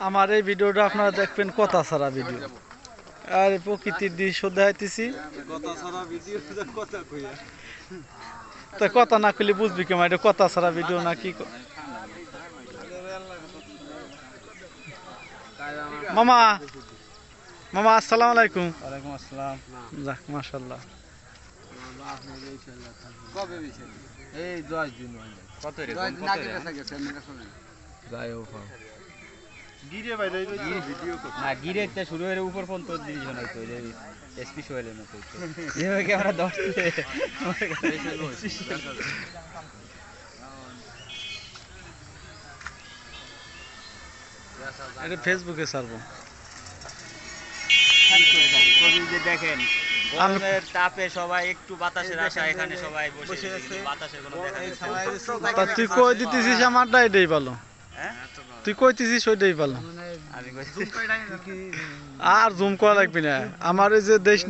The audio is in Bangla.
আমার এই ভিডিওটা আপনারা দেখবেন কথা ছাড়া ভিডিও আর প্রকৃতির দৃশ্য দেখাইতেছি তা কথা না কইলে বুঝবি কেমন এটা কথা ছাড়া ভিডিও না কি মামা মামা আসসালামু আলাইকুম। ওয়ালাইকুম আসসালাম। যাক মাশাআল্লাহ। কবে বিছে? এই 10 দিন হইলো। কত রে? 10 দিন আগে বেচা গেছে এমনি কাছে নাই। যাই হোক। গিরে বাইরে ভিডিও কর। না গিরেতে শুরু হয়ে উপর পর্যন্ত দিন হইতো এই এসপি সোহেলের মতো হইতো। এই ক্যামেরা 10 দিন এটা ফেসবুকে ছাড়বো। দেখেন গরমের তাপে সবাই একটু বাতাসের আশায় এখানে সবাই বসে আছে, বাতাসের কোনো দেখা যাচ্ছে না। তুই কই দিতেছিস আমারটা এটাই ভালো। হ্যাঁ তুই কইতেছিস ওইটাই ভালো। আমি আর জুম করা লাগবে না আমার এই যে দেশ